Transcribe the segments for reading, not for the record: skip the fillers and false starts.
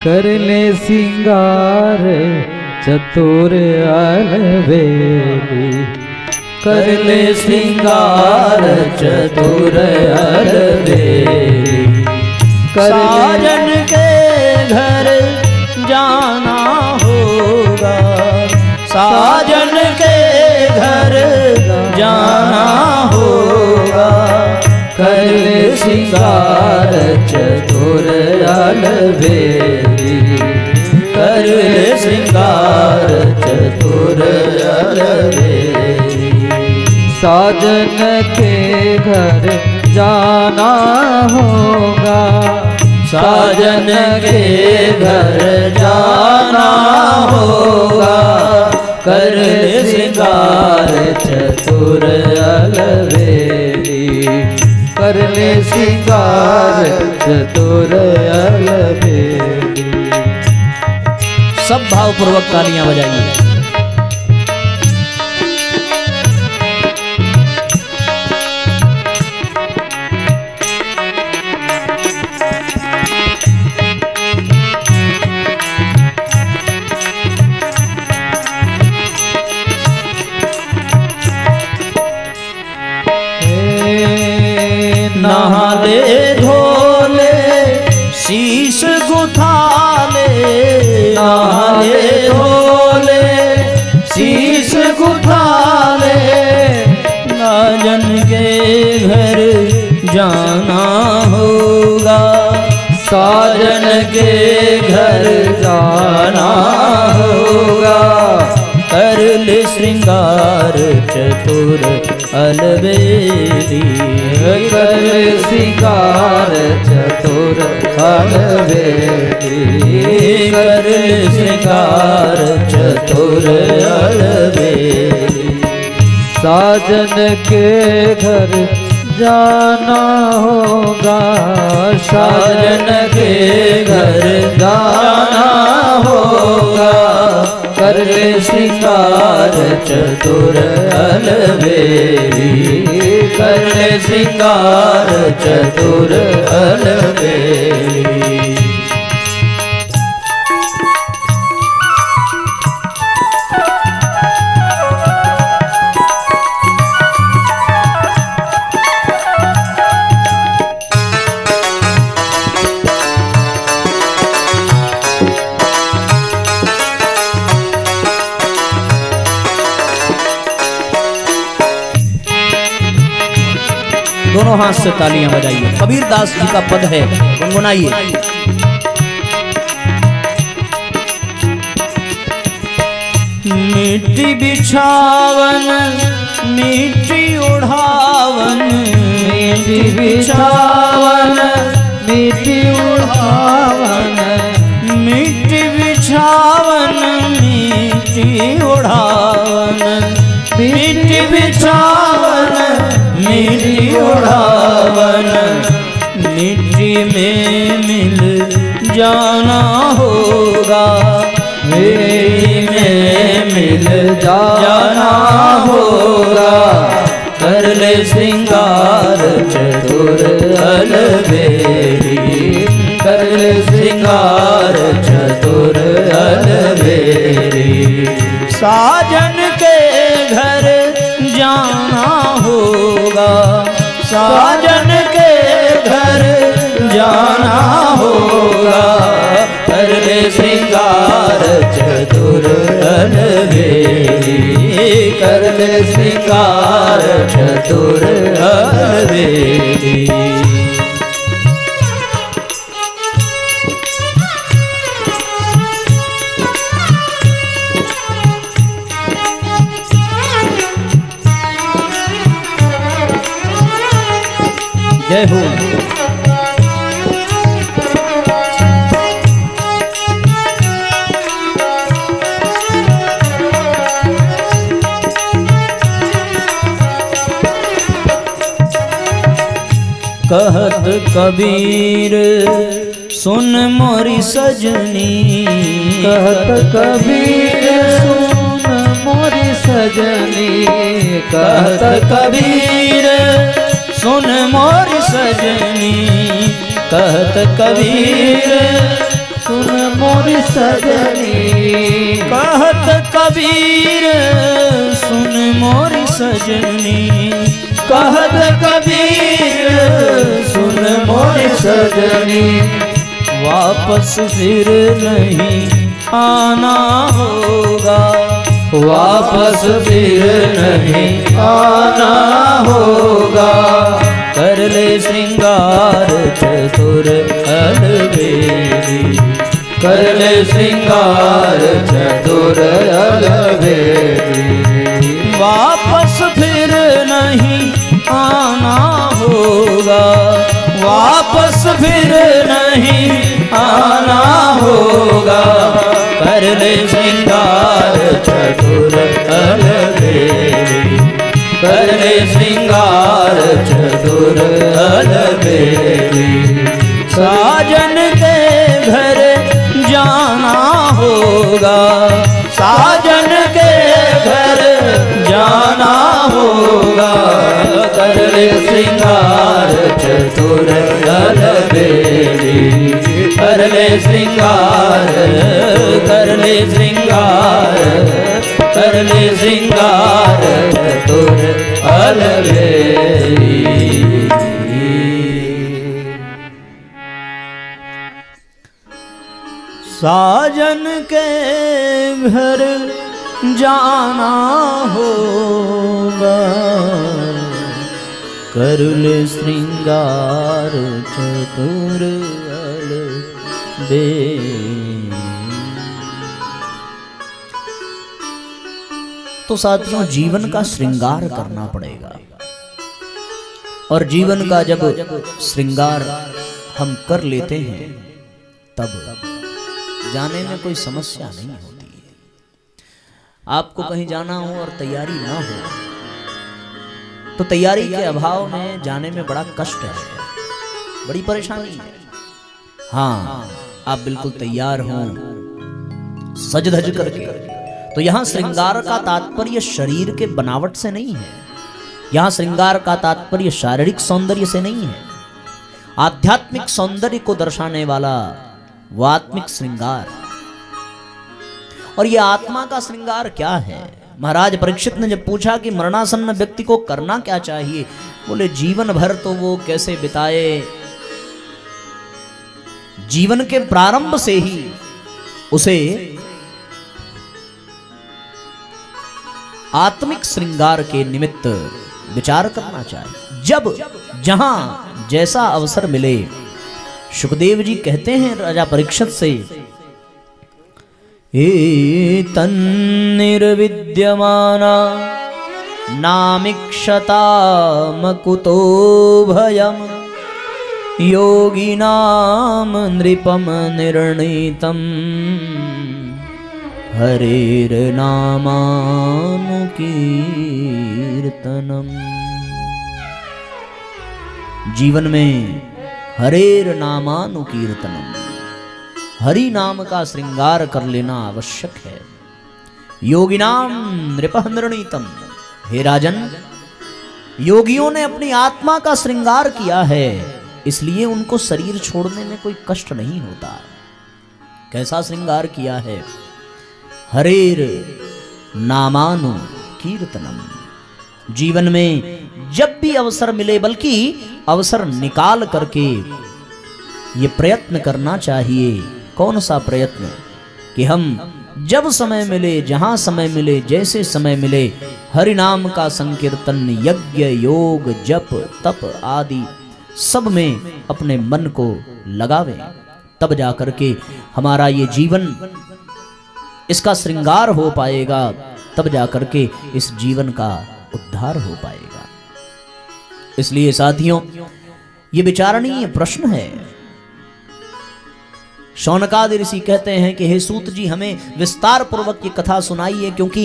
कर ले सिंगार चतुर अलबेली, कर ले सिंगार चतुर अलबेली। साजन के घर जाना होगा, साजन के घर जाना होगा। कर ले सिंगार चतुर अलबेली, कर ले सिंगार चतुर अलबेली। साजन के घर जाना होगा, साजन के घर जाना होगा। कर ले सिंगार चतुर अलबेली, कर ले सिंगार चतुर अलबेली। सब भावपूर्वक तालियां बजाइए। नहा ले धो ले शीश गुथा ले, नहा ले धो ले शीश गुथा ले। साजन के घर जाना होगा, साजन के घर जाना होगा। कर ले श्रृंगार चतुर अलबेली, कर ले सिंगार चतुर अलबेली, कर ले श्रृंगार चतुर अलबेली। साजन के घर जाना होगा, साजन के घर जाना होगा। कर ले श्रृंगार चतुर अलबेली, कर ले श्रृंगार चतुर अलबेली। दोनों हाथ से तालियां बजाइए। कबीर दास जी का पद है, गुनगुनाइए। मिट्टी बिछावन मिट्टी उड़ावन, मिट्टी बिछावन मिट्टी उड़ावन, मिट्टी बिछावन मिट्टी उड़ावन, मिट्टी बिछावन मिट्टी उड़ावन। मिट्टी में मिल जाना होगा, मिट्टी में मिल जाना होगा। कर ले श्रृंगार चतुर अलबेली, कर ले श्रृंगार चतुर अलबेली। साजन के घर जाना होगा, साजन के घर जाना होगा। कर ले श्रृंगार चतुर अलबेली, कर ले श्रृंगार चतुर अलबेली। जय हो। कहत कबीर सुन मोरी सजनी, कहत कबीर सुन मोरी सजनी, कहत कबीर सुन मोरी सजनी, कहत कबीर सुन मोरी सजनी। कहत कबीर सुन मोरी सजनी। कहत कबीर सुन मोरी सजनी। वापस फिर नहीं आना होगा। वापस फिर नहीं आना होगा। कर ले श्रृंगार चतुर अलबेली। कर ले श्रृंगार चतुर अलबेली। वापस फिर नहीं आना होगा। वापस फिर नहीं आना होगा। कर ले श्रृंगार चतुर अलबेली। कर ले श्रृंगार चतुर अलबेली। साजन के घर जाना होगा। साजन के घर जाना होगा। कर ले श्रृंगार चतुर अलबेली। कर ले श्रृंगार कर ले श्रृंगार कर ले श्रृंगार चतुर अलबेली। साजन के घर जाना होगा। कर ले श्रृंगार चतुर अलबेली। तो साथियों, जीवन का श्रृंगार करना पड़ेगा। और जीवन का जब श्रृंगार हम कर लेते हैं तब जाने में कोई समस्या नहीं होती है। आपको कहीं जाना हो और तैयारी ना हो तो तैयारी के अभाव में जाने में बड़ा कष्ट है, बड़ी परेशानी है। हाँ, आप बिल्कुल तैयार हों सज धज करके। तो यहाँ श्रृंगार का तात्पर्य शरीर के बनावट से नहीं है। यहाँ श्रृंगार का तात्पर्य शारीरिक सौंदर्य से नहीं है। आध्यात्मिक सौंदर्य को दर्शाने वाला वो आत्मिक श्रृंगार। और ये आत्मा का श्रृंगार क्या है? महाराज परीक्षित ने जब पूछा कि मरणासन्न व्यक्ति को करना क्या चाहिए, बोले जीवन भर तो वो कैसे बिताए, जीवन के प्रारंभ से ही उसे आत्मिक श्रृंगार के निमित्त विचार करना चाहिए। जब जहां जैसा अवसर मिले। सुखदेव जी कहते हैं राजा परीक्षित से, तन्निर्विद्यमाना नामिक्षतामकुतो भयम् योगिनाम नृपम निर्णीतम् हरेर्नामानुकीर्तनम्। जीवन में हरेर नामानुकीर्तनम, हरि नाम का श्रृंगार कर लेना आवश्यक है। योगिनाम नृपः निर्णीतम, हे राजन, योगियों ने अपनी आत्मा का श्रृंगार किया है, इसलिए उनको शरीर छोड़ने में कोई कष्ट नहीं होता। कैसा श्रृंगार किया है? हरेर नामानुकीर्तनम। जीवन में जब भी अवसर मिले, बल्कि अवसर निकाल करके ये प्रयत्न करना चाहिए। कौन सा प्रयत्न? कि हम जब समय मिले, जहां समय मिले, जैसे समय मिले, हरि नाम का संकीर्तन, यज्ञ, योग, जप, तप आदि सब में अपने मन को लगावें। तब जाकर के हमारा ये जीवन, इसका श्रृंगार हो पाएगा। तब जाकर के इस जीवन का उद्धार हो पाएगा। इसलिए साथियों, ये विचारणीय प्रश्न है। शौनकादि ऋषि कहते हैं कि हे सूत जी, हमें विस्तार पूर्वक ये कथा सुनाइए, क्योंकि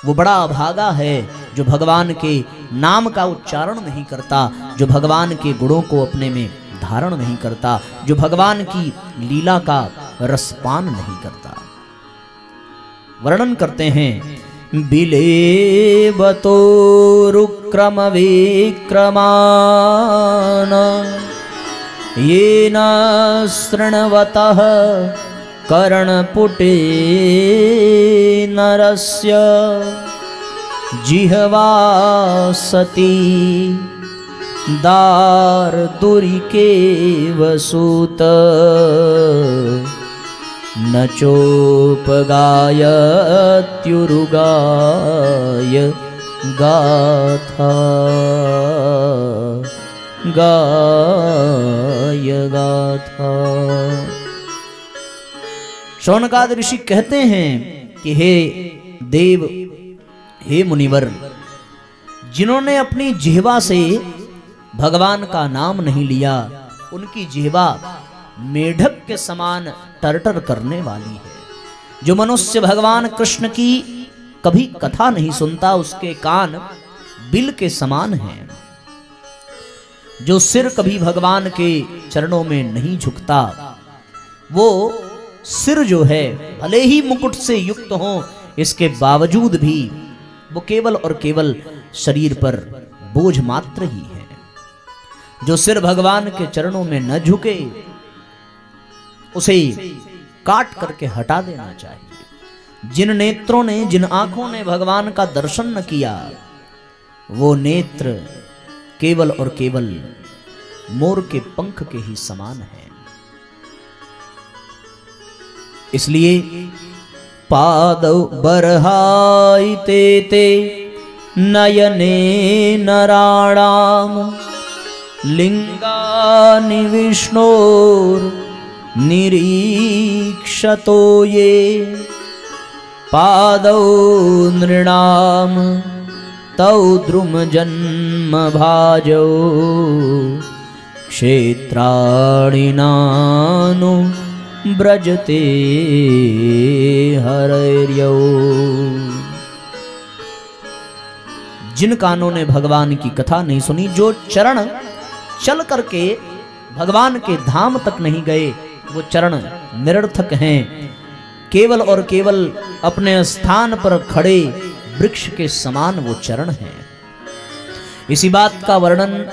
वो बड़ा अभागा है जो भगवान के नाम का उच्चारण नहीं करता, जो भगवान के गुणों को अपने में धारण नहीं करता, जो भगवान की लीला का रसपान नहीं करता। वर्णन करते हैं, बिलेबतो रुक्रम विक्रमान येन शृण्वतः कर्णपुटे नरस्य जिह्वा सती दार्दुरिके वसूत न चोपगायत्युरुगाय गाथा गाय गाथा। शौनकाद ऋषि कहते हैं कि हे देव, हे मुनिवर, जिन्होंने अपनी जिह्वा से भगवान का नाम नहीं लिया, उनकी जिह्वा मेढक के समान टरटर करने वाली है। जो मनुष्य भगवान कृष्ण की कभी कथा नहीं सुनता, उसके कान बिल के समान हैं। जो सिर कभी भगवान के चरणों में नहीं झुकता, वो सिर जो है भले ही मुकुट से युक्त हो, इसके बावजूद भी वो केवल और केवल शरीर पर बोझ मात्र ही है। जो सिर भगवान के चरणों में न झुके, उसे काट करके हटा देना चाहिए। जिन नेत्रों ने, जिन आंखों ने भगवान का दर्शन न किया, वो नेत्र केवल और केवल मोर के पंख के ही समान है। इसलिए पादौ बर्हाइते ते नयने नराणाम लिंगानि विष्णोर निरीक्षतो ये पादौ नृणाम तौ द्रुम जन्म भाजौ क्षेत्राणि नानु ब्रजते हरयौ। जिन कानों ने भगवान की कथा नहीं सुनी, जो चरण चल करके भगवान के धाम तक नहीं गए, वो चरण निरर्थक हैं। केवल और केवल अपने स्थान पर खड़े वृक्ष के समान वो चरण हैं। इसी बात का वर्णन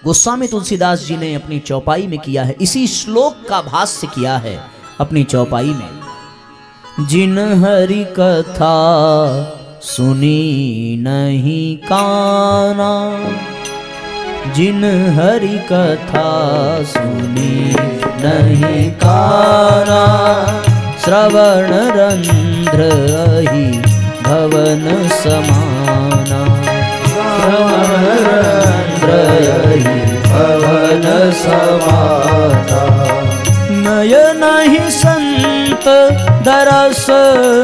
गोस्वामी तुलसीदास जी ने अपनी चौपाई में किया है। इसी श्लोक का भाष्य किया है अपनी चौपाई में। जिन हरि कथा सुनी नहीं काना, जिन हरि कथा सुनी नहीं काना, श्रवण रंध्र ही भवन समाना, श्रवण रंध्र ही भवन समाना। नयन ही संत दरस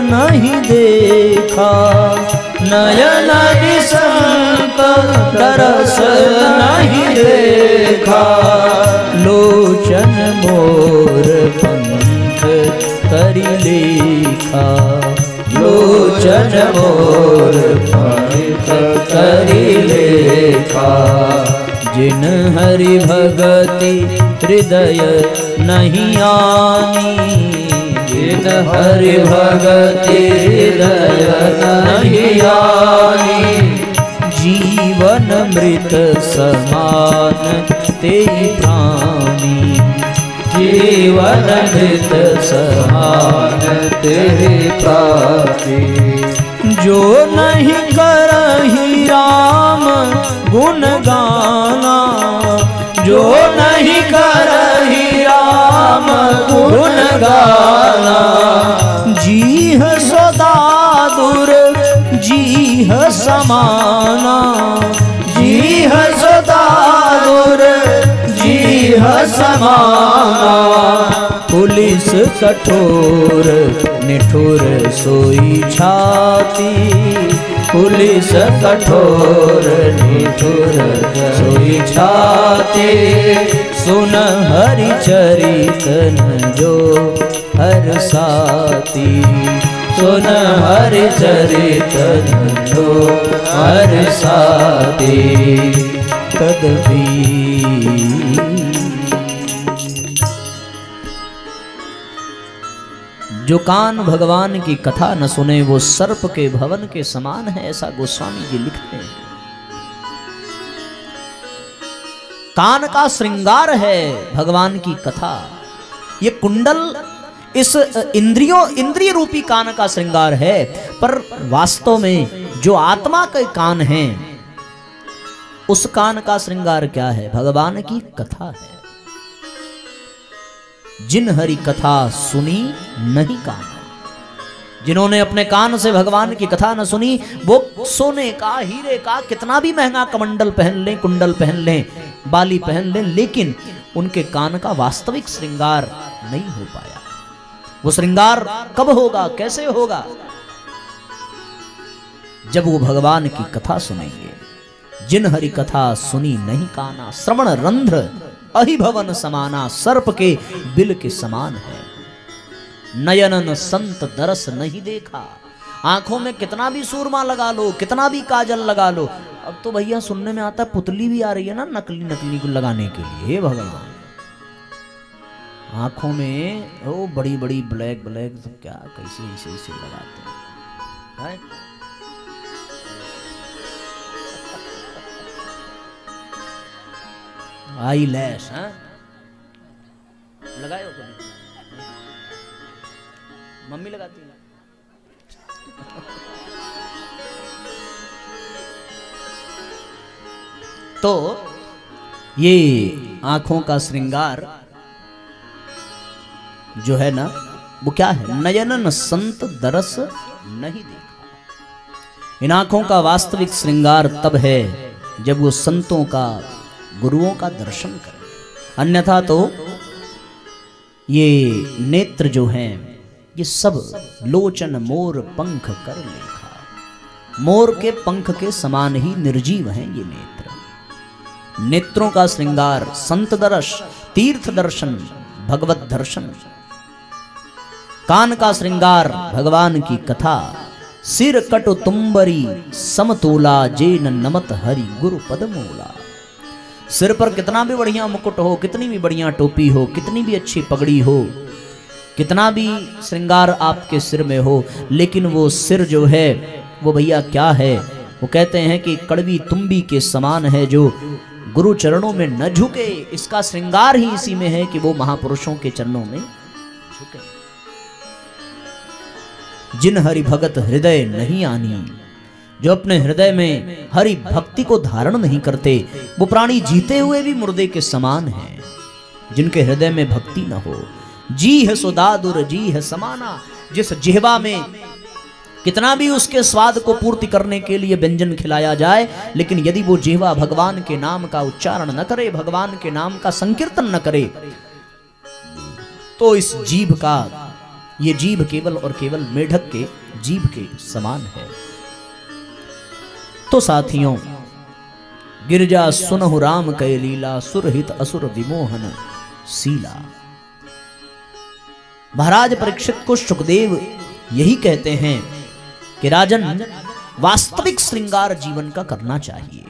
नहीं देखा, नयन ही संत दरस नहीं देखा, लोचन मोर पंथ करि लेखा, लोचन मोर पंथ करि लेखा। जिन हरि भगति हृदय नहीं आनी, जिन हरि भगति हृदय नहीं आनी, जीवन मृत समान तेरी प्राणी, जीवन मृत समान तेरे प्राणी। जो नहीं करहि राम गुण गाना, जो नहीं करहि राम गुण गाना, जीह सदा दूर जीह समाना, जीह सदा दूर जीह समाना। पुलिस कठोर निठुर सोई छाती, पुलिस कठोर निठुर सोई छाती। सुन हरि चरित न जो हर साथी, सुन हरि चरित न जो हर साथी। तदपि जो कान भगवान की कथा न सुने, वो सर्प के भवन के समान है, ऐसा गोस्वामी जी लिखते हैं। कान का श्रृंगार है भगवान की कथा। ये कुंडल इस इंद्रिय रूपी कान का श्रृंगार है, पर वास्तव में जो आत्मा के कान हैं उस कान का श्रृंगार क्या है? भगवान की कथा है। जिन हरि कथा सुनी नहीं कान, जिन्होंने अपने कान से भगवान की कथा न सुनी, वो सोने का, हीरे का कितना भी महंगा कमंडल पहन लें, कुंडल पहन लें, बाली पहन लें, लेकिन उनके कान का वास्तविक श्रृंगार नहीं हो पाया। वो श्रृंगार कब होगा, कैसे होगा? जब वो भगवान की कथा सुनेंगे। जिन हरि कथा सुनी नहीं काना, श्रवण रंध्र अहिभवन समाना, सर्प के बिल के समान है। नयनन संत दरस नहीं देखा। आंखों में कितना भी सूरमा लगा लो, कितना भी काजल लगा लो, अब तो भैया सुनने में आता है पुतली भी आ रही है ना नकली नकली को लगाने के लिए। हे भगवान, आंखों में वो बड़ी बड़ी ब्लैक ब्लैक तो क्या कैसे ऐसे ऐसे लगाते हैं, है? आई लैश है, लगाए हो कभी? मम्मी लगाती है। तो ये आंखों का श्रृंगार जो है ना, वो क्या है? नयनन संत दरस नहीं देखा। इन आंखों का वास्तविक श्रृंगार तब है जब वो संतों का, गुरुओं का दर्शन करें। अन्यथा तो ये नेत्र जो हैं, ये सब लोचन मोर पंख कर लेखा। मोर के पंख के समान ही निर्जीव हैं ये नेत्र। नेत्रों का श्रृंगार संत दर्श, तीर्थ दर्शन, भगवत दर्शन। कान का श्रृंगार भगवान की कथा। सिर कटु तुम्बरी समतोला, जेन नमत हरि गुरु पदमूला। सिर पर कितना भी बढ़िया मुकुट हो, कितनी भी बढ़िया टोपी हो, कितनी भी अच्छी पगड़ी हो, कितना भी श्रृंगार आपके सिर में हो, लेकिन वो सिर जो है वो भैया क्या है? वो कहते हैं कि कड़वी तुम्बी के समान है, जो गुरु चरणों में न झुके। इसका श्रृंगार ही इसी में है कि वो महापुरुषों के चरणों में झुके। जिन हरि भगत हृदय नहीं आनी, जो अपने हृदय में हरि भक्ति को धारण नहीं करते, वो प्राणी जीते हुए भी मुर्दे के समान हैं। जिनके हृदय में भक्ति न हो। जी है सुदादुर जी है समाना। जिस जिह्वा में कितना भी उसके स्वाद को पूर्ति करने के लिए व्यंजन खिलाया जाए, लेकिन यदि वो जिह्वा भगवान के नाम का उच्चारण न करे, भगवान के नाम का संकीर्तन न करे, तो इस जीभ का, ये जीभ केवल और केवल मेढक के जीभ के समान है। तो साथियों, गिरजा सुनहु राम कै लीला, सुरहित असुर विमोहन सीला। महाराज परीक्षित को सुखदेव यही कहते हैं कि राजन, वास्तविक श्रृंगार जीवन का करना चाहिए।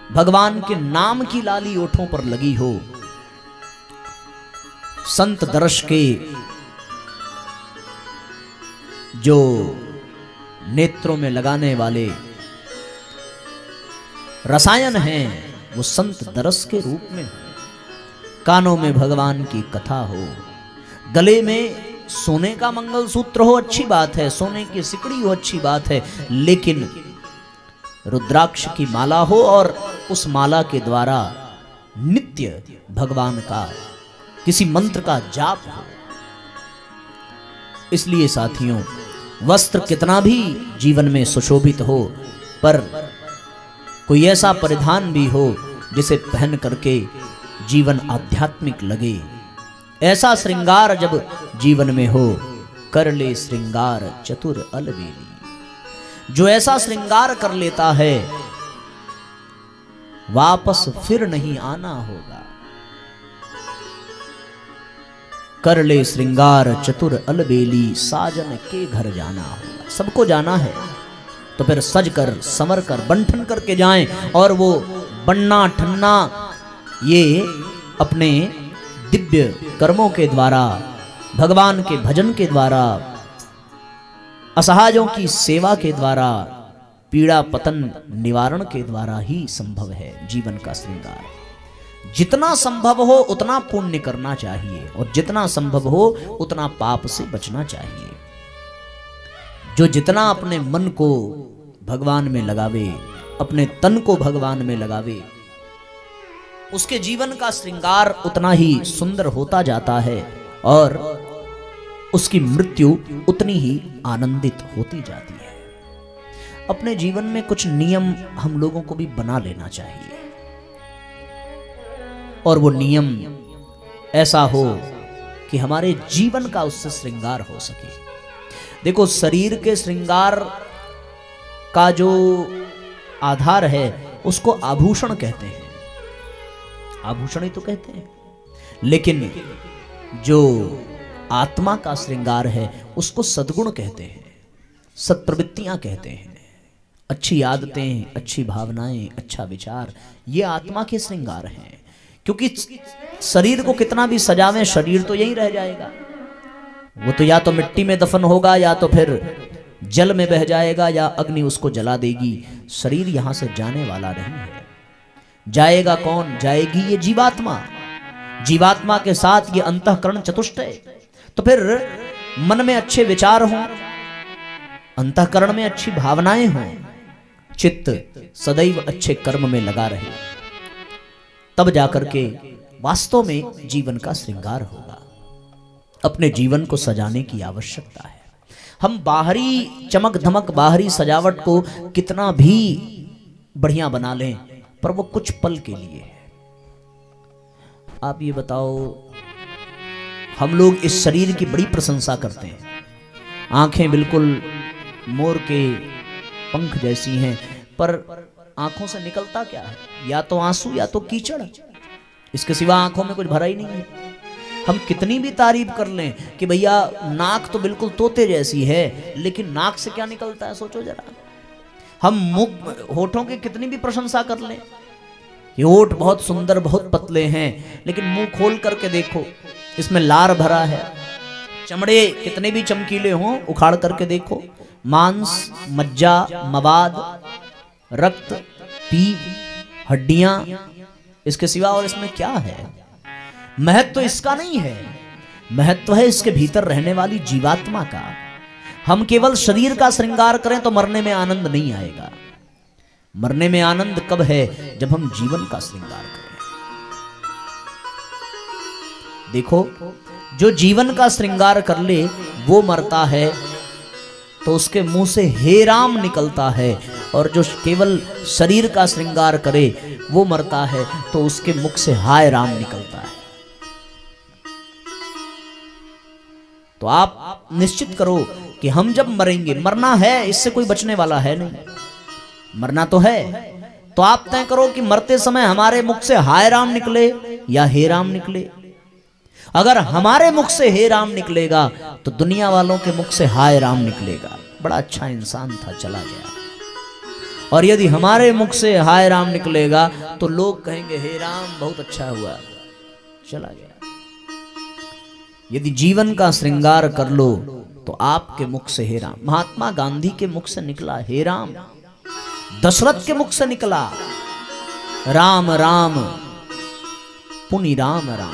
भगवान के नाम की लाली ओठों पर लगी हो, संत दर्श के जो नेत्रों में लगाने वाले रसायन हैं, वो संत दरस के रूप में हो। कानों में भगवान की कथा हो, गले में सोने का मंगलसूत्र हो, अच्छी बात है, सोने की सिकड़ी हो, अच्छी बात है, लेकिन रुद्राक्ष की माला हो और उस माला के द्वारा नित्य भगवान का किसी मंत्र का जाप हो। इसलिए साथियों, वस्त्र कितना भी जीवन में सुशोभित हो, पर कोई ऐसा परिधान भी हो जिसे पहन करके जीवन आध्यात्मिक लगे। ऐसा श्रृंगार जब जीवन में हो, कर ले श्रृंगार चतुर अलबेली। जो ऐसा श्रृंगार कर लेता है, वापस फिर नहीं आना होगा। कर ले श्रृंगार चतुर अलबेली, साजन के घर जाना होगा। सबको जाना है तो फिर सज कर, संवर कर, बंठन करके जाएं, और वो बनना ठन्ना ये अपने दिव्य कर्मों के द्वारा, भगवान के भजन के द्वारा, असहायों की सेवा के द्वारा, पीड़ा पतन निवारण के द्वारा ही संभव है जीवन का श्रृंगार। जितना संभव हो उतना पुण्य करना चाहिए और जितना संभव हो उतना पाप से बचना चाहिए। जो जितना अपने मन को भगवान में लगावे, अपने तन को भगवान में लगावे, उसके जीवन का श्रृंगार उतना ही सुंदर होता जाता है और उसकी मृत्यु उतनी ही आनंदित होती जाती है। अपने जीवन में कुछ नियम हम लोगों को भी बना लेना चाहिए और वो नियम ऐसा हो कि हमारे जीवन का उससे श्रृंगार हो सके। देखो, शरीर के श्रृंगार का जो आधार है उसको आभूषण कहते हैं, आभूषण ही तो कहते हैं, लेकिन जो आत्मा का श्रृंगार है उसको सद्गुण कहते हैं, सत्प्रवृत्तियां कहते हैं, अच्छी आदतें, अच्छी भावनाएं, अच्छा विचार, ये आत्मा के श्रृंगार हैं। क्योंकि शरीर को कितना भी सजावें, शरीर तो यही रह जाएगा, वो तो या तो मिट्टी में दफन होगा या तो फिर जल में बह जाएगा या अग्नि उसको जला देगी। शरीर यहां से जाने वाला नहीं है। जाएगा कौन? जाएगी ये जीवात्मा। जीवात्मा के साथ ये अंतःकरण चतुष्टय। तो फिर मन में अच्छे विचार हों, अंतःकरण में अच्छी भावनाएं हों, चित्त सदैव अच्छे कर्म में लगा रहे, तब जाकर के वास्तव में जीवन का श्रृंगार होगा। अपने जीवन को सजाने की आवश्यकता है। हम बाहरी चमक धमक, बाहरी सजावट को कितना भी बढ़िया बना लें, पर वो कुछ पल के लिए है। आप ये बताओ, हम लोग इस शरीर की बड़ी प्रशंसा करते हैं, आंखें बिल्कुल मोर के पंख जैसी हैं, पर आंखों से निकलता क्या है? या तो आंसू या तो कीचड़, इसके सिवा आंखों में कुछ भरा ही नहीं है। हम कितनी भी तारीफ कर लें कि भैया नाक तो बिल्कुल तोते जैसी है, लेकिन नाक से क्या निकलता है सोचो जरा। हम मुख होठों की कितनी भी प्रशंसा कर लें, ये होठ बहुत सुंदर, बहुत पतले हैं, लेकिन मुंह खोल करके देखो, इसमें लार भरा है। चमड़े कितने भी चमकीले हों, उखाड़ करके देखो, मांस, मज्जा, मवाद, रक्त, पीप, हड्डियां, इसके सिवा और इसमें क्या है? महत्व तो इसका नहीं है, महत्व है इसके भीतर रहने वाली जीवात्मा का। हम केवल शरीर का श्रृंगार करें तो मरने में आनंद नहीं आएगा। मरने में आनंद कब है? जब हम जीवन का श्रृंगार करें। देखो, जो जीवन का श्रृंगार कर ले वो मरता है तो उसके मुंह से हे राम निकलता है, और जो केवल शरीर का श्रृंगार करे वो मरता है तो उसके मुख से हाय राम निकलता है। तो आप निश्चित करो कि हम जब मरेंगे, मरना है, इससे कोई बचने वाला है नहीं, मरना तो है, तो आप तय करो कि मरते समय हमारे मुख से हाय राम निकले या हे राम निकले। अगर हमारे मुख से हे राम निकलेगा तो दुनिया वालों के मुख से हाय राम निकलेगा, बड़ा अच्छा इंसान था, चला गया। और यदि हमारे मुख से हाय राम निकलेगा तो लोग कहेंगे हे राम बहुत अच्छा हुआ, चला गया। यदि जीवन का श्रृंगार कर लो तो आपके मुख से हे राम, महात्मा गांधी के मुख से निकला हे राम, दशरथ के मुख से निकला राम राम, पुनि राम राम,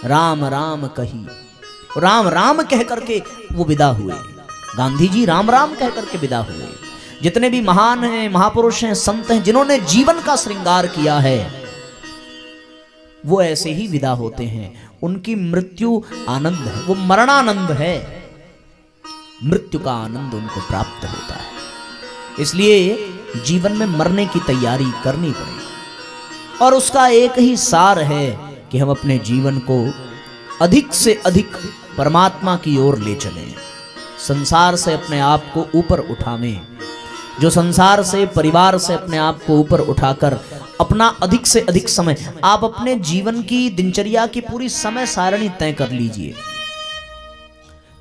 राम राम कही, राम राम कह करके वो विदा हुए। गांधी जी राम राम कह करके विदा हुए। जितने भी महान हैं, महापुरुष हैं, संत हैं, जिन्होंने जीवन का श्रृंगार किया है, वो ऐसे ही विदा होते हैं। उनकी मृत्यु आनंद है, वो मरणानंद है, मृत्यु का आनंद उनको प्राप्त होता है। इसलिए जीवन में मरने की तैयारी करनी पड़ेगी, और उसका एक ही सार है कि हम अपने जीवन को अधिक से अधिक परमात्मा की ओर ले चलें, संसार से अपने आप को ऊपर उठावें। जो संसार से, परिवार से अपने आप को ऊपर उठाकर अपना अधिक से अधिक समय, आप अपने जीवन की दिनचर्या की पूरी समय सारणी तय कर लीजिए,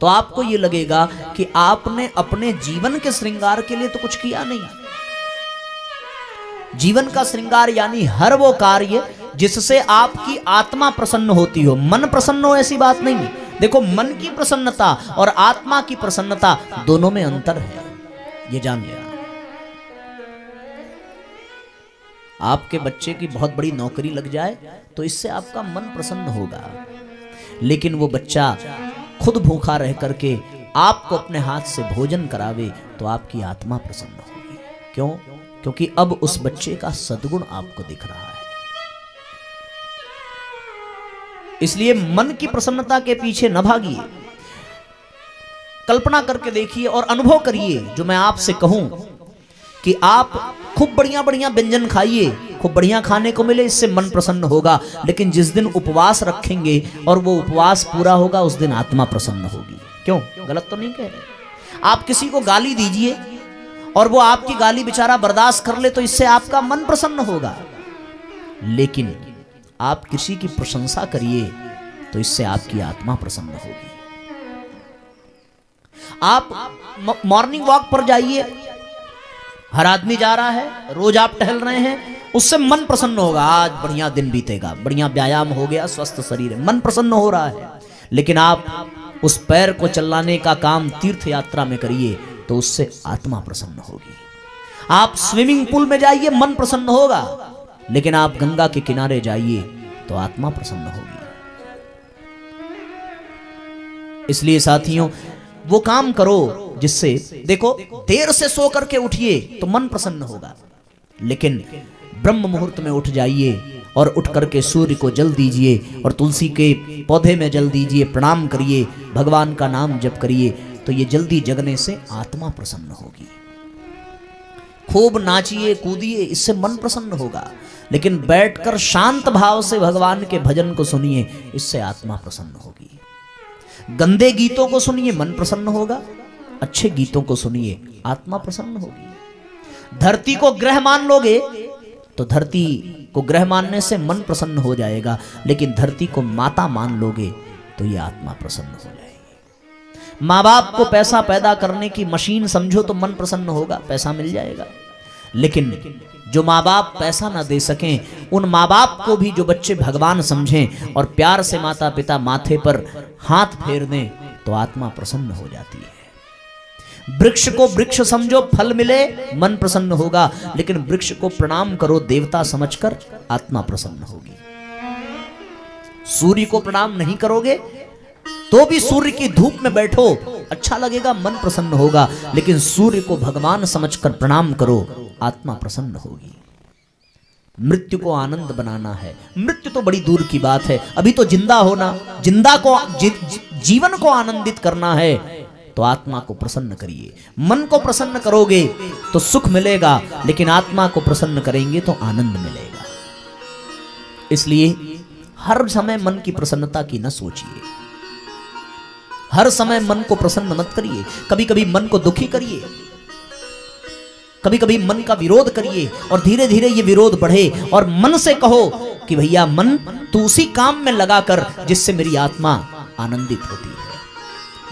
तो आपको ये लगेगा कि आपने अपने जीवन के श्रृंगार के लिए तो कुछ किया नहीं। जीवन का श्रृंगार यानी हर वो कार्य जिससे आपकी आत्मा प्रसन्न होती हो। मन प्रसन्न हो ऐसी बात नहीं। देखो, मन की प्रसन्नता और आत्मा की प्रसन्नता दोनों में अंतर है, ये जान लेना। आपके बच्चे की बहुत बड़ी नौकरी लग जाए तो इससे आपका मन प्रसन्न होगा, लेकिन वो बच्चा खुद भूखा रह करके आपको अपने हाथ से भोजन करावे तो आपकी आत्मा प्रसन्न होगी। क्यों? क्योंकि अब उस बच्चे का सद्गुण आपको दिख रहा है। इसलिए मन की प्रसन्नता के पीछे न भागिए, कल्पना करके देखिए और अनुभव करिए जो मैं आपसे कहूं कि आप खूब बढ़िया बढ़िया व्यंजन खाइए, खूब बढ़िया खाने को मिले, इससे मन प्रसन्न होगा। लेकिन जिस दिन उपवास रखेंगे और वो उपवास पूरा होगा उस दिन आत्मा प्रसन्न होगी। क्यों? गलत तो नहीं कह रहे। आप किसी को गाली दीजिए और वो आपकी गाली बेचारा बर्दाश्त कर ले तो इससे आपका मन प्रसन्न होगा, लेकिन आप किसी की प्रशंसा करिए तो इससे आपकी आत्मा प्रसन्न होगी। आप मॉर्निंग वॉक पर जाइए, हर आदमी जा रहा है, रोज आप टहल रहे हैं, उससे मन प्रसन्न होगा, आज बढ़िया दिन बीतेगा, बढ़िया व्यायाम हो गया, स्वस्थ शरीर है, मन प्रसन्न हो रहा है। लेकिन आप उस पैर को चलाने का काम तीर्थ यात्रा में करिए तो उससे आत्मा प्रसन्न होगी। आप स्विमिंग पूल में जाइए, मन प्रसन्न होगा, लेकिन आप गंगा के किनारे जाइए तो आत्मा प्रसन्न होगी। इसलिए साथियों, वो काम करो जिससे, देखो, देर से सो करके उठिए तो मन प्रसन्न होगा, लेकिन ब्रह्म मुहूर्त में उठ जाइए और उठ करके सूर्य को जल दीजिए और तुलसी के पौधे में जल दीजिए, प्रणाम करिए, भगवान का नाम जप करिए, तो ये जल्दी जगने से आत्मा प्रसन्न होगी। खूब नाचिए कूदिए, इससे मन प्रसन्न होगा, लेकिन बैठकर शांत भाव से भगवान के भजन को सुनिए, इससे आत्मा प्रसन्न होगी। गंदे गीतों को सुनिए, मन प्रसन्न होगा, अच्छे गीतों को सुनिए, आत्मा प्रसन्न होगी। धरती को ग्रह मान लोगे तो धरती को ग्रह मानने से मन प्रसन्न हो जाएगा, लेकिन धरती को माता मान लोगे तो ये आत्मा प्रसन्न हो जाएगी। माँ बाप को पैसा पैदा करने की मशीन समझो तो मन प्रसन्न होगा, पैसा मिल जाएगा, लेकिन जो माँ बाप पैसा ना दे सकें, उन माँ बाप को भी जो बच्चे भगवान समझें और प्यार से माता पिता माथे पर हाथ फेर दें तो आत्मा प्रसन्न हो जाती है। वृक्ष को वृक्ष समझो, फल मिले, मन प्रसन्न होगा, लेकिन वृक्ष को प्रणाम करो देवता समझकर, आत्मा प्रसन्न होगी। सूर्य को प्रणाम नहीं करोगे तो भी सूर्य की धूप में बैठो, अच्छा लगेगा, मन प्रसन्न होगा, लेकिन सूर्य को भगवान समझकर प्रणाम करो, आत्मा प्रसन्न होगी। मृत्यु को आनंद बनाना है, मृत्यु तो बड़ी दूर की बात है, अभी तो जिंदा होना, जीवन को आनंदित करना है, तो आत्मा को प्रसन्न करिए। मन को प्रसन्न करोगे तो सुख मिलेगा, लेकिन आत्मा को प्रसन्न करेंगे तो आनंद मिलेगा। इसलिए हर समय मन की प्रसन्नता की न सोचिए, हर समय मन को प्रसन्न मत करिए। कभी कभी मन को दुखी करिए, कभी कभी मन का विरोध करिए और धीरे धीरे ये विरोध बढ़े और मन से कहो कि भैया मन, तू उसी काम में लगा कर जिससे मेरी आत्मा आनंदित होती है।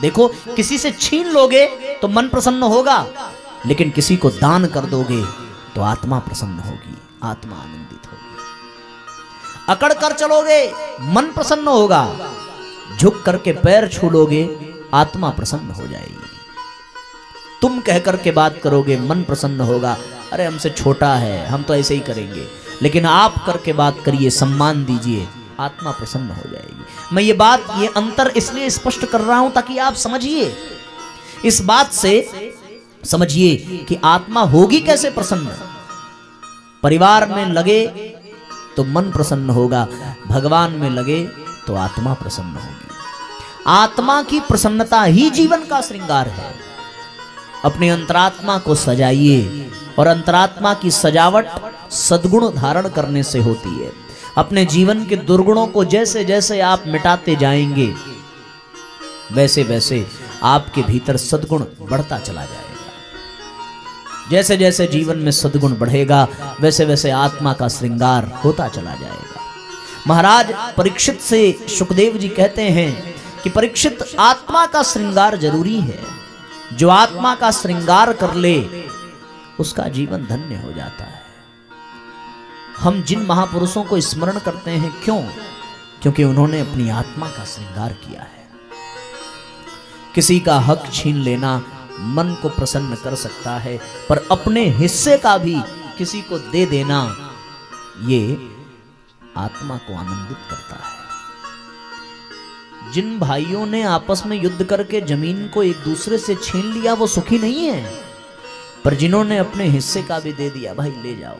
देखो, किसी से छीन लोगे तो मन प्रसन्न होगा, लेकिन किसी को दान कर दोगे तो आत्मा प्रसन्न होगी, आत्मा आनंदित होगी। अकड़ कर चलोगे, मन प्रसन्न होगा, झुक करके पैर छू लोगे, आत्मा प्रसन्न हो जाएगी। तुम कह करके बात करोगे, मन प्रसन्न होगा, अरे हमसे छोटा है, हम तो ऐसे ही करेंगे, लेकिन आप करके बात करिए, सम्मान दीजिए, आत्मा प्रसन्न हो जाएगी। मैं ये अंतर इसलिए स्पष्ट कर रहा हूं ताकि आप समझिए, इस बात से समझिए कि आत्मा होगी कैसे प्रसन्न। परिवार में लगे तो मन प्रसन्न होगा, भगवान में लगे तो आत्मा प्रसन्न होगी। आत्मा की प्रसन्नता ही जीवन का श्रृंगार है। अपने अंतरात्मा को सजाइए, और अंतरात्मा की सजावट सद्गुण धारण करने से होती है। अपने जीवन के दुर्गुणों को जैसे जैसे आप मिटाते जाएंगे, वैसे वैसे आपके भीतर सद्गुण बढ़ता चला जाएगा। जैसे जैसे जीवन में सद्गुण बढ़ेगा, वैसे वैसे आत्मा का श्रृंगार होता चला जाएगा। महाराज परीक्षित से सुखदेव जी कहते हैं कि परीक्षित, आत्मा का श्रृंगार जरूरी है। जो आत्मा का श्रृंगार कर ले उसका जीवन धन्य हो जाता है। हम जिन महापुरुषों को स्मरण करते हैं, क्यों? क्योंकि उन्होंने अपनी आत्मा का श्रृंगार किया है। किसी का हक छीन लेना मन को प्रसन्न कर सकता है, पर अपने हिस्से का भी किसी को दे देना ये आत्मा को आनंदित करता है। जिन भाइयों ने आपस में युद्ध करके जमीन को एक दूसरे से छीन लिया वो सुखी नहीं है, पर जिन्होंने अपने हिस्से का भी दे दिया, भाई ले जाओ,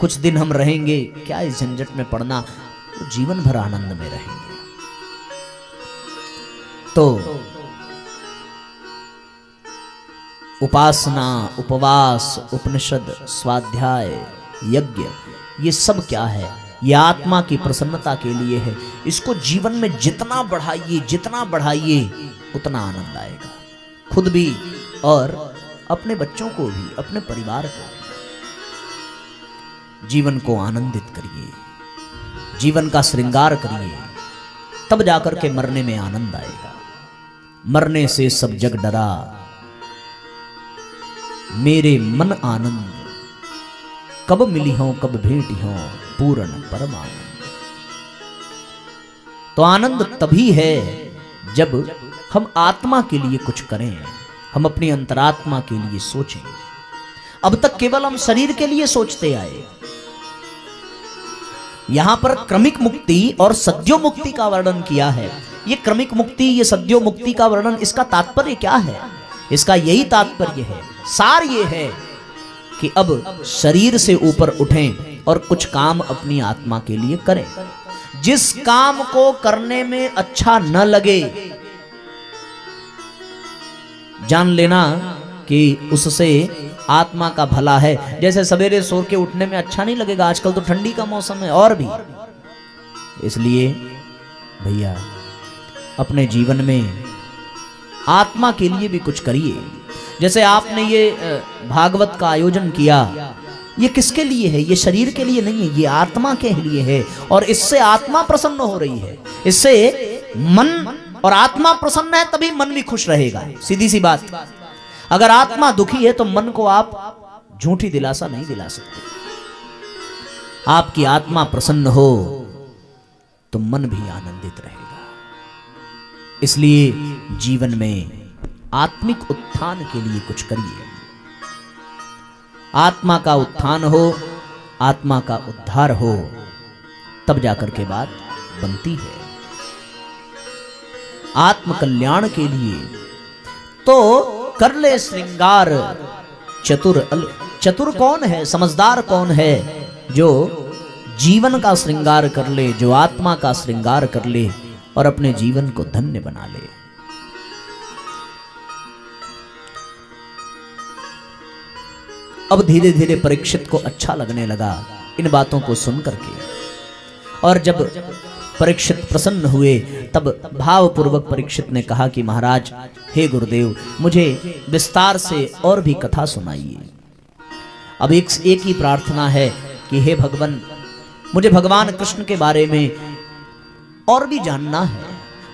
कुछ दिन हम रहेंगे, क्या इस झंझट में पड़ना, वो जीवन भर आनंद में रहेंगे। तो उपासना, उपवास, उपनिषद, स्वाध्याय, यज्ञ, ये सब क्या है? ये आत्मा की प्रसन्नता के लिए है। इसको जीवन में जितना बढ़ाइए उतना आनंद आएगा, खुद भी और अपने बच्चों को भी, अपने परिवार को। जीवन को आनंदित करिए, जीवन का श्रृंगार करिए, तब जाकर के मरने में आनंद आएगा। मरने से सब जग डरा, मेरे मन आनंद, कब मिली हो कब भेंटी हो, पूर्ण परमानंद। तो आनंद तभी है जब हम आत्मा के लिए कुछ करें, हम अपनी अंतरात्मा के लिए सोचें। अब तक केवल हम शरीर के लिए सोचते आए। यहां पर क्रमिक मुक्ति और सद्यो मुक्ति का वर्णन किया है। ये क्रमिक मुक्ति, ये सद्यो मुक्ति का वर्णन, इसका तात्पर्य क्या है? इसका यही तात्पर्य है, सार ये है कि अब शरीर से ऊपर उठें और कुछ काम अपनी आत्मा के लिए करें। जिस काम को करने में अच्छा न लगे, जान लेना कि उससे आत्मा का भला है। जैसे सवेरे सो के उठने में अच्छा नहीं लगेगा, आजकल तो ठंडी का मौसम है और भी, इसलिए भैया अपने जीवन में आत्मा के लिए भी कुछ करिए। जैसे आपने ये भागवत का आयोजन किया, ये किसके लिए है? ये शरीर के लिए नहीं है, ये आत्मा के लिए है। और इससे आत्मा प्रसन्न हो रही है, इससे मन और आत्मा प्रसन्न है, तभी मन भी खुश रहेगा। सीधी सी बात, अगर आत्मा दुखी है तो मन को आप झूठी दिलासा नहीं दिला सकते। आपकी आत्मा प्रसन्न हो तो मन भी आनंदित रहेगा। इसलिए जीवन में आत्मिक उत्थान के लिए कुछ करिए। आत्मा का उत्थान हो, आत्मा का उद्धार हो, तब जाकर के बात बनती है। आत्म कल्याण के लिए तो कर ले श्रृंगार चतुर। चतुर कौन है? समझदार कौन है? जो जीवन का श्रृंगार कर ले, जो आत्मा का श्रृंगार कर ले और अपने जीवन को धन्य बना ले। अब धीरे धीरे परीक्षित को अच्छा लगने लगा इन बातों को सुन करके, और जब परीक्षित प्रसन्न हुए तब भावपूर्वक परीक्षित ने कहा कि महाराज, हे गुरुदेव, मुझे विस्तार से और भी कथा सुनाइए। अब एक ही प्रार्थना है कि हे भगवान, मुझे भगवान कृष्ण के बारे में और भी जानना है।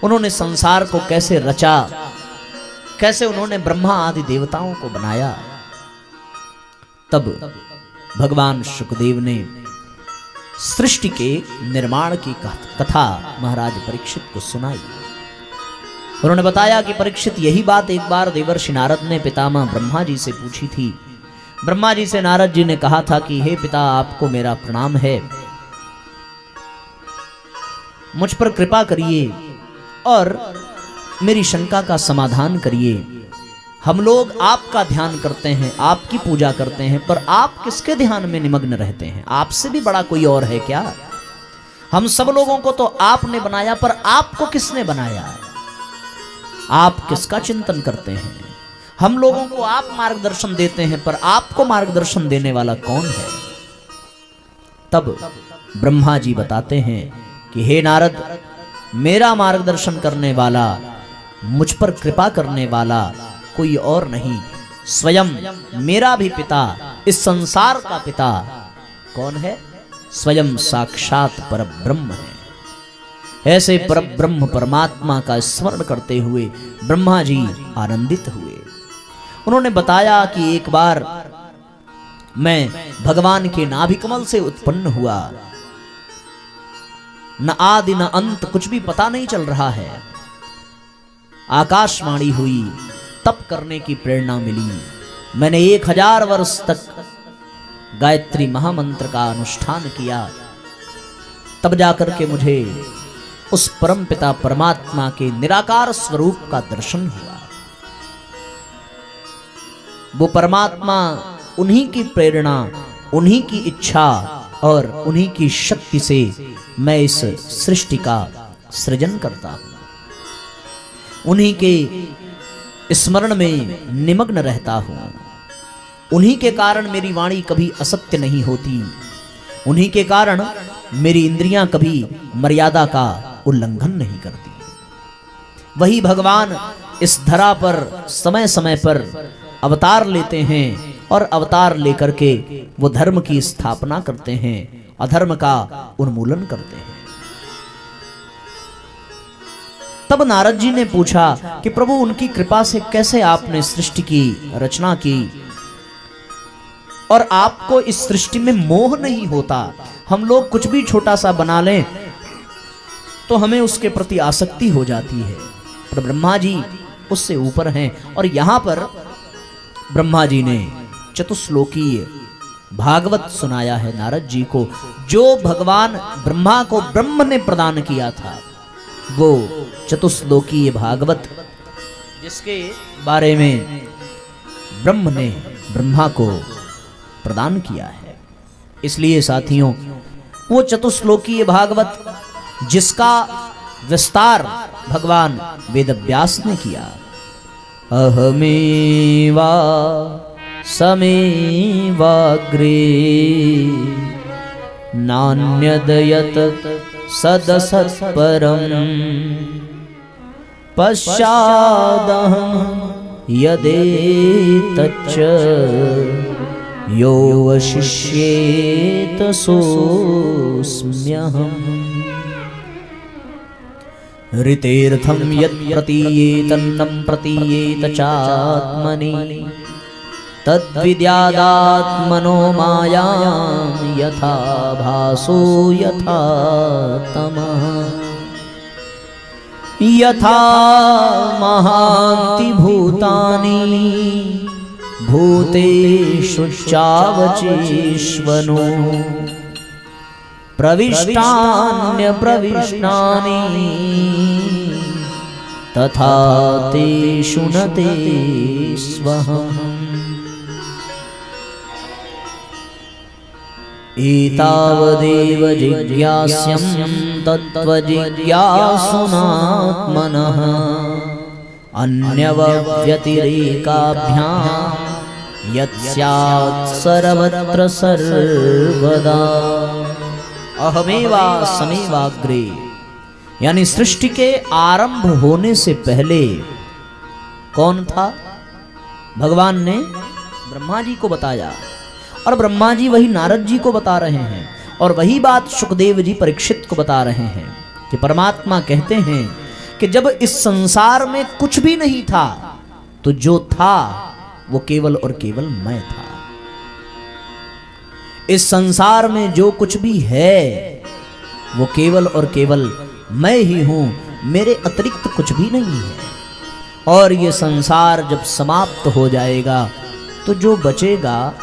उन्होंने संसार को कैसे रचा, कैसे उन्होंने ब्रह्मा आदि देवताओं को बनाया। तब भगवान शुकदेव ने सृष्टि के निर्माण की कथा महाराज परीक्षित को सुनाई। उन्होंने बताया कि परीक्षित, यही बात एक बार देवर्षि नारद ने पितामह ब्रह्मा जी से पूछी थी। ब्रह्मा जी से नारद जी ने कहा था कि हे पिता, आपको मेरा प्रणाम है, मुझ पर कृपा करिए और मेरी शंका का समाधान करिए। हम लोग आपका ध्यान करते हैं, आपकी पूजा करते हैं, पर आप किसके ध्यान में निमग्न रहते हैं? आपसे भी बड़ा कोई और है क्या? हम सब लोगों को तो आपने बनाया, पर आपको किसने बनाया? आप किसका चिंतन करते हैं? हम लोगों को आप मार्गदर्शन देते हैं, पर आपको मार्गदर्शन देने वाला कौन है? तब ब्रह्मा जी बताते हैं कि हे नारद, मेरा मार्गदर्शन करने वाला, मुझ पर कृपा करने वाला कोई और नहीं, स्वयं मेरा भी पिता, इस संसार का पिता कौन है? स्वयं साक्षात परब्रह्म है। ऐसे परब्रह्म परमात्मा का स्मरण करते हुए ब्रह्मा जी आनंदित हुए। उन्होंने बताया कि एक बार मैं भगवान के नाभिकमल से उत्पन्न हुआ, न आदि न अंत, कुछ भी पता नहीं चल रहा है। आकाशवाणी हुई, तप करने की प्रेरणा मिली। मैंने 1000 वर्ष तक गायत्री महामंत्र का अनुष्ठान किया, तब जाकर के मुझे उस परम पिता परमात्मा के निराकार स्वरूप का दर्शन हुआ। वो परमात्मा उन्हीं की प्रेरणा, उन्हीं की इच्छा और उन्हीं की शक्ति से मैं इस सृष्टि का सृजन करता हूं। उन्हीं के स्मरण में निमग्न रहता हूं। उन्हीं के कारण मेरी वाणी कभी असत्य नहीं होती। उन्हीं के कारण मेरी इंद्रियां कभी मर्यादा का उल्लंघन नहीं करती। वही भगवान इस धरा पर समय समय पर अवतार लेते हैं और अवतार लेकर के वो धर्म की स्थापना करते हैं, अधर्म का उन्मूलन करते हैं। तब नारद जी ने पूछा कि प्रभु, उनकी कृपा से कैसे आपने सृष्टि की रचना की और आपको इस सृष्टि में मोह नहीं होता? हम लोग कुछ भी छोटा सा बना लें तो हमें उसके प्रति आसक्ति हो जाती है, पर ब्रह्मा जी उससे ऊपर हैं। और यहां पर ब्रह्मा जी ने चतुश्लोकीय भागवत सुनाया है नारद जी को, जो भगवान ब्रह्मा को ब्रह्म ने प्रदान किया था, वो चतुश्लोकीय भागवत, जिसके बारे में ब्रह्म ने ब्रह्मा को प्रदान किया है। इसलिए साथियों, वो चतुश्लोकीय भागवत जिसका विस्तार भगवान वेदव्यास ने किया, अहमेवा समेवाग्रे नान्यदयत सदसत्परं पश्चादहं यदेतच्च यो वशिष्येत सोऽस्म्यहम्। ऋतेर्थं यत् प्रतीयेतन्नं प्रतीयेत चात्मनि तद्विद्यादात्मनो मायां यथा भासो यथा तमः। यथा महान्ति भूतानि भूतेषु चावचेष्वनो प्रविष्टान्यप्रविष्टानि तथा तेषु न ते स्वहम्। एतावदेव जिज्ञास्यं तत्त्वजिज्ञासुनात्मनः अन्यव्यतिरेकाभ्यां यत्स्यात् सर्वत्र सर्वदा। अहमेवा समेवाग्रे, यानी सृष्टि के आरंभ होने से पहले कौन था? भगवान ने ब्रह्मा जी को बताया और ब्रह्मा जी वही नारद जी को बता रहे हैं, और वही बात सुखदेव जी परीक्षित को बता रहे हैं कि परमात्मा कहते हैं कि जब इस संसार में कुछ भी नहीं था तो जो था वो केवल और केवल मैं था। इस संसार में जो कुछ भी है वो केवल और केवल मैं ही हूं, मेरे अतिरिक्त कुछ भी नहीं है। और ये संसार जब समाप्त हो जाएगा तो जो बचेगा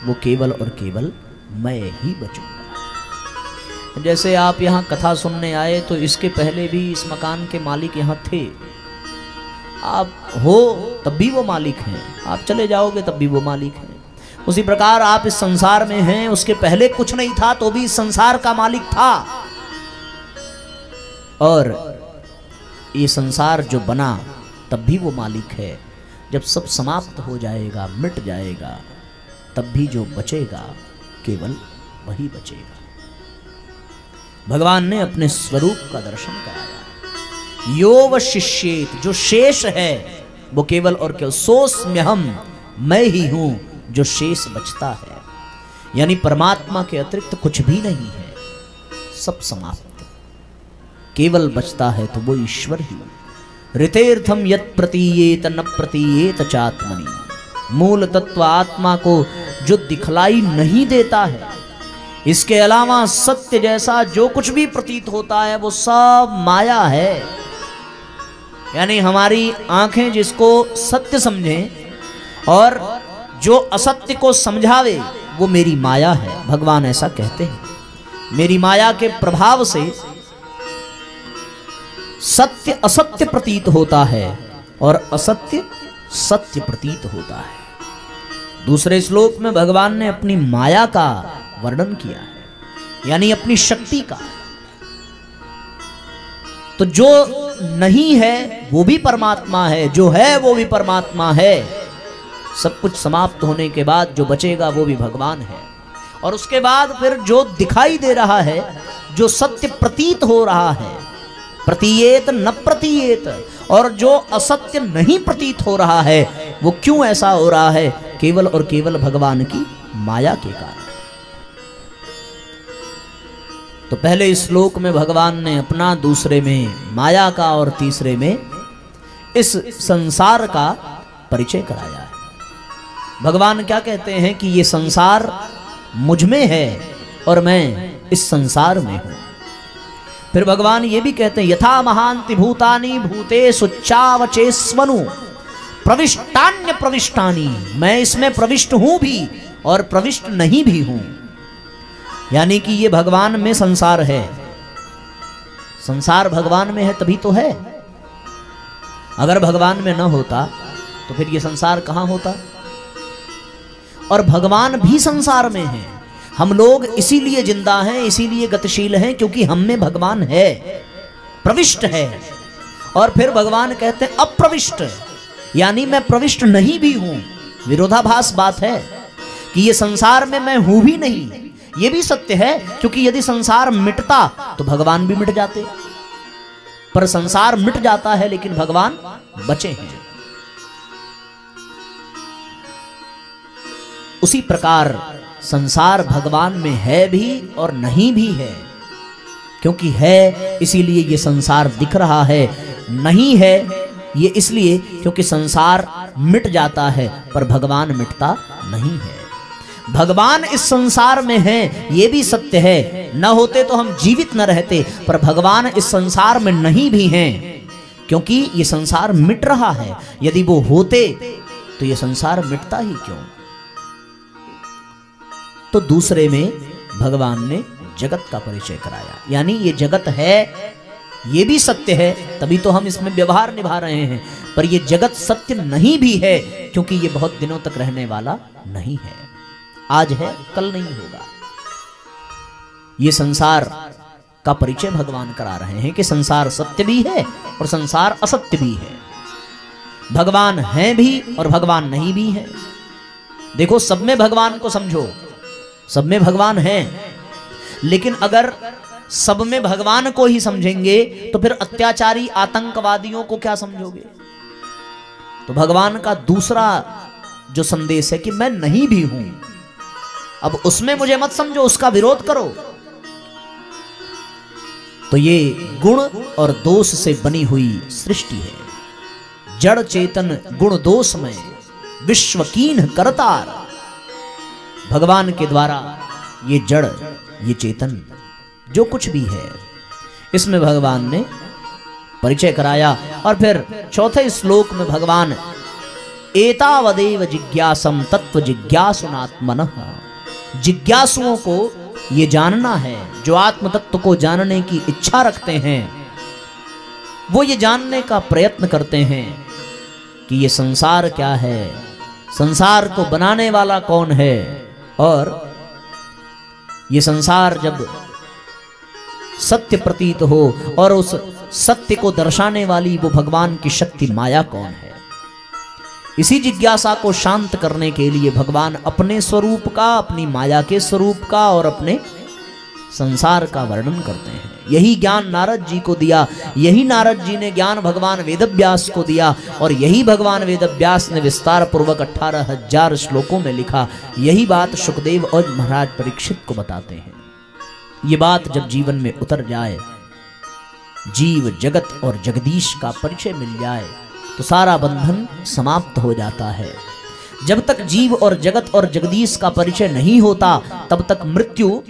वो केवल और केवल मैं ही बचूंगा। जैसे आप यहाँ कथा सुनने आए तो इसके पहले भी इस मकान के मालिक यहाँ थे। आप हो तब भी वो मालिक हैं, आप चले जाओगे तब भी वो मालिक हैं। उसी प्रकार आप इस संसार में हैं, उसके पहले कुछ नहीं था तो भी इस संसार का मालिक था, और ये संसार जो बना तब भी वो मालिक है। जब सब समाप्त हो जाएगा, मिट जाएगा, तब भी जो बचेगा केवल वही बचेगा। भगवान ने अपने स्वरूप का दर्शन कराया। यो वशिष्येत, जो शेष है वो केवल और केवल सोऽस्म्यहम्, मैं ही हूं जो शेष बचता है। यानी परमात्मा के अतिरिक्त कुछ भी नहीं है, सब समाप्त, केवल बचता है तो वो ईश्वर ही। ऋतेर्थम यत् प्रतीयेत न प्रतीयेत चात्मनि, मूल तत्व आत्मा को जो दिखलाई नहीं देता है, इसके अलावा सत्य जैसा जो कुछ भी प्रतीत होता है वो सब माया है। यानी हमारी आंखें जिसको सत्य समझें और जो असत्य को समझावे वो मेरी माया है। भगवान ऐसा कहते हैं, मेरी माया के प्रभाव से सत्य असत्य प्रतीत होता है और असत्य सत्य प्रतीत होता है। दूसरे श्लोक में भगवान ने अपनी माया का वर्णन किया है, यानी अपनी शक्ति का। तो जो नहीं है वो भी परमात्मा है, जो है वो भी परमात्मा है। सब कुछ समाप्त होने के बाद जो बचेगा वो भी भगवान है। और उसके बाद फिर जो दिखाई दे रहा है, जो सत्य प्रतीत हो रहा है, प्रतीयेत न प्रतीयेत, और जो असत्य नहीं प्रतीत हो रहा है वो क्यों ऐसा हो रहा है? केवल और केवल भगवान की माया के कारण। तो पहले श्लोक में भगवान ने अपना, दूसरे में माया का और तीसरे में इस संसार का परिचय कराया है। भगवान क्या कहते हैं कि ये संसार मुझ में है और मैं इस संसार में हूं। फिर भगवान ये भी कहते हैं, यथा महांति भूतानि भूतेषु चावचेस्वनु प्रविष्टान्य प्रविष्टानि, मैं इसमें प्रविष्ट हूं भी और प्रविष्ट नहीं भी हूं। यानी कि ये भगवान में संसार है, संसार भगवान में है तभी तो है। अगर भगवान में न होता तो फिर ये संसार कहां होता? और भगवान भी संसार में है। हम लोग इसीलिए जिंदा हैं, इसीलिए गतिशील हैं, क्योंकि हम में भगवान है, प्रविष्ट है। और फिर भगवान कहते हैं अप्रविष्ट, यानी मैं प्रविष्ट नहीं भी हूं। विरोधाभास बात है कि ये संसार में मैं हूं भी नहीं। ये भी सत्य है, क्योंकि यदि संसार मिटता तो भगवान भी मिट जाते। पर संसार मिट जाता है लेकिन भगवान बचे हैं। उसी प्रकार संसार भगवान में है भी और नहीं भी है। क्योंकि है इसीलिए ये संसार दिख रहा है, नहीं है ये इसलिए क्योंकि संसार मिट जाता है पर भगवान मिटता नहीं है। भगवान इस संसार में है ये भी सत्य है, न होते तो हम जीवित न रहते, पर भगवान इस संसार में नहीं भी हैं क्योंकि ये संसार मिट रहा है। यदि वो होते तो ये संसार मिटता ही क्यों? तो दूसरे में भगवान ने जगत का परिचय कराया, यानी ये जगत है ये भी सत्य है, तभी तो हम इसमें व्यवहार निभा रहे हैं। पर ये जगत सत्य नहीं भी है क्योंकि ये बहुत दिनों तक रहने वाला नहीं है। आज है कल नहीं होगा। ये संसार का परिचय भगवान करा रहे हैं कि संसार सत्य भी है और संसार असत्य भी है। भगवान है भी और भगवान नहीं भी है। देखो, सब में भगवान को समझो, सब में भगवान है, लेकिन अगर सब में भगवान को ही समझेंगे तो फिर अत्याचारी आतंकवादियों को क्या समझोगे? तो भगवान का दूसरा जो संदेश है कि मैं नहीं भी हूं, अब उसमें मुझे मत समझो, उसका विरोध करो। तो ये गुण और दोष से बनी हुई सृष्टि है। जड़ चेतन गुण दोष में विश्वकीन करतार। भगवान के द्वारा ये जड़ ये चेतन जो कुछ भी है इसमें भगवान ने परिचय कराया। और फिर चौथे श्लोक में भगवान एतावदेव जिज्ञासम तत्व जिज्ञासुनात्मनः, जिज्ञासुओं को ये जानना है, जो आत्म तत्व को जानने की इच्छा रखते हैं वो ये जानने का प्रयत्न करते हैं कि ये संसार क्या है, संसार को बनाने वाला कौन है, और ये संसार जब सत्य प्रतीत हो और उस सत्य को दर्शाने वाली वो भगवान की शक्ति माया कौन है। इसी जिज्ञासा को शांत करने के लिए भगवान अपने स्वरूप का, अपनी माया के स्वरूप का और अपने संसार का वर्णन करते हैं। यही ज्ञान नारद जी को दिया, यही नारद जी ने ज्ञान भगवान वेदव्यास को दिया, और यही भगवान वेदव्यास ने विस्तार पूर्वक 18,000 श्लोकों में लिखा। यही बात सुखदेव और महाराज परीक्षित को बताते हैं। ये बात जब जीवन में उतर जाए, जीव जगत और जगदीश का परिचय मिल जाए तो सारा बंधन समाप्त हो जाता है। जब तक जीव और जगत और जगदीश का परिचय नहीं होता तब तक मृत्यु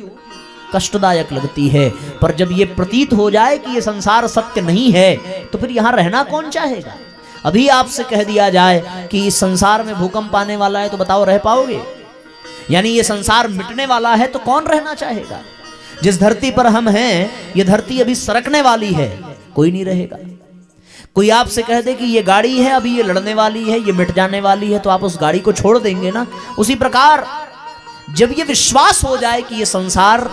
कष्टदायक लगती है। पर जब ये प्रतीत हो जाए कि ये संसार सत्य नहीं है तो फिर यहां रहना कौन चाहेगा? अभी आपसे कह दिया जाए कि इस संसार में भूकंप आने वाला है तो बताओ रह पाओगे? यानी ये संसार मिटने वाला है तो कौन रहना चाहेगा। जिस धरती पर हम हैं, ये धरती अभी सरकने वाली है, कोई नहीं रहेगा। कोई आपसे कह दे कि ये गाड़ी है, अभी ये लड़ने वाली है, ये मिट जाने वाली है, तो आप उस गाड़ी को छोड़ देंगे ना। उसी प्रकार जब ये विश्वास हो जाए कि ये संसार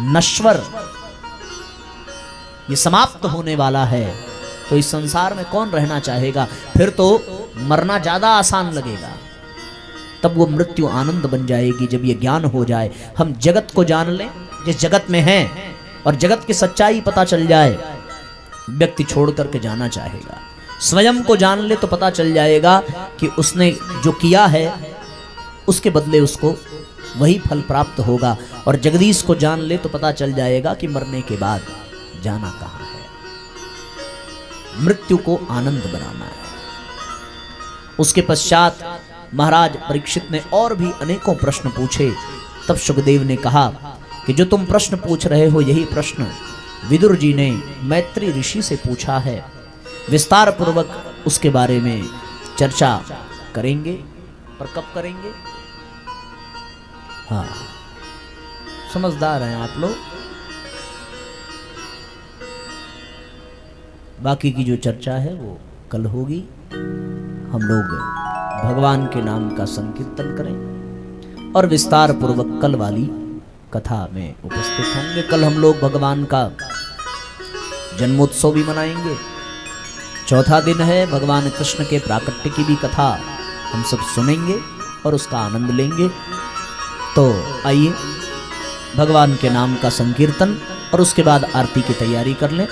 नश्वर, ये समाप्त होने वाला है, तो इस संसार में कौन रहना चाहेगा। फिर तो मरना ज्यादा आसान लगेगा, तब वो मृत्यु आनंद बन जाएगी। जब ये ज्ञान हो जाए, हम जगत को जान लें जिस जगत में हैं, और जगत की सच्चाई पता चल जाए, व्यक्ति छोड़ करके जाना चाहेगा। स्वयं को जान ले तो पता चल जाएगा कि उसने जो किया है उसके बदले उसको वही फल प्राप्त होगा। और जगदीश को जान ले तो पता चल जाएगा कि मरने के बाद जाना कहाँ है। मृत्यु को आनंद बनाना है। उसके पश्चात महाराज परीक्षित ने और भी अनेकों प्रश्न पूछे। तब सुखदेव ने कहा कि जो तुम प्रश्न पूछ रहे हो, यही प्रश्न विदुर जी ने मैत्री ऋषि से पूछा है। विस्तार पूर्वक उसके बारे में चर्चा करेंगे, पर कब करेंगे? हाँ, समझदार हैं आप लोग। बाकी की जो चर्चा है वो कल होगी। हम लोग भगवान के नाम का संकीर्तन करें और विस्तार पूर्वक कल वाली कथा में उपस्थित होंगे। कल हम लोग भगवान का जन्मोत्सव भी मनाएंगे। चौथा दिन है, भगवान कृष्ण के प्राकट्य की भी कथा हम सब सुनेंगे और उसका आनंद लेंगे। तो आइए भगवान के नाम का संकीर्तन और उसके बाद आरती की तैयारी कर लें।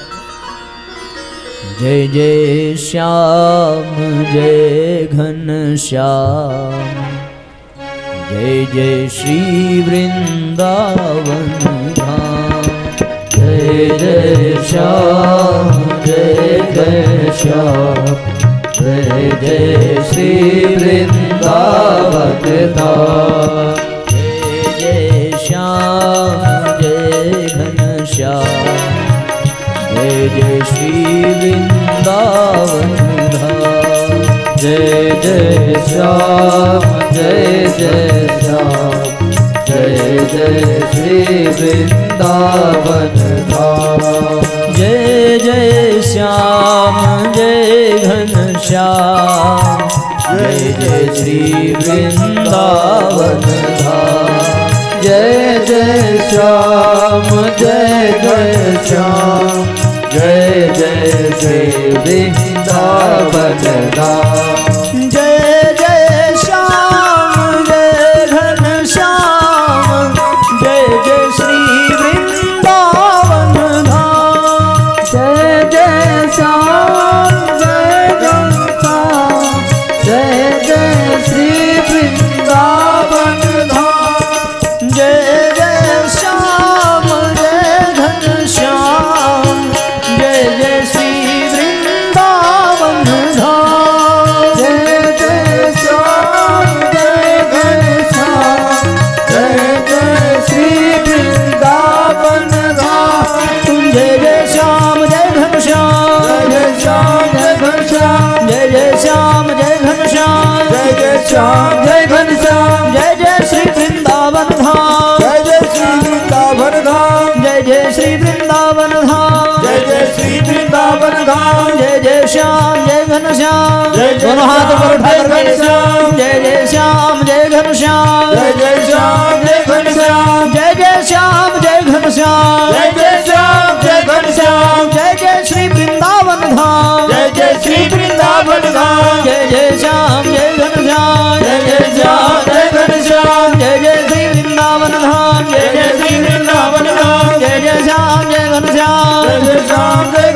जय जय श्याम जय घन श्याम, जय जय श्री वृंदावन धाम। जय जय श्याम जय जय श्याम, जय जय श्री वृंदावन धाम। जय जय श्याम जय घन श्याम, जय जय श्री वृंदावन धाम। जय जय श्याम जय जय श्याम, जय जय श्री वृंदावन धाम। जय जय श्याम जय घन श्याम, जय जय श्री वृंदावन धाम। जय जय श्याम जय जय श्याम, जय जय श्री वृंदावन धाम। जय जय श्याम जय घन श्याम, जय जय श्री वृंदावन धाम। जय जय श्याम जय जय श्याम, जय जय श्री वृंदावन धाम। जय जय श्याम जय घन श्याम, जय जय श्री वृंदावन धाम। जय जय श्याम जय घन श्याम, जय जय श्री वृंदावन धाम। जय जय श्याम जय घन श्याम, जय श्याम जय घन श्याम, जय जय श्याम जय घन श्याम, जय जय श्याम जय घन श्याम। जय जय श्री वृंदावन धाम। जय जय श्री वृंदावन धाम। जय जय श्री वृंदावन धाम। जय जय श्री वृंदावन धाम। जय जय श्याम जय घन श्याम, जय जय दोनों हाथ ऊपर उठा श्याम जय घन श्याम। जय जय श्याम जय घन श्याम, जय जय श्याम जय घन श्याम। जय जय श्याम जय घन श्याम, जय जय श्याम जय घन श्याम। जय जय श्री वृंदावन धाम। जय जय श्री वृंदावन धाम। जय जय श्याम जय घन श्याम, जय जय श्याम जय घन श्याम। जय जय श्री वृंदावन धाम। जय जय श्री वृंदावन धाम। जय जय श्याम जय घन श्याम, जय जय श्याम जय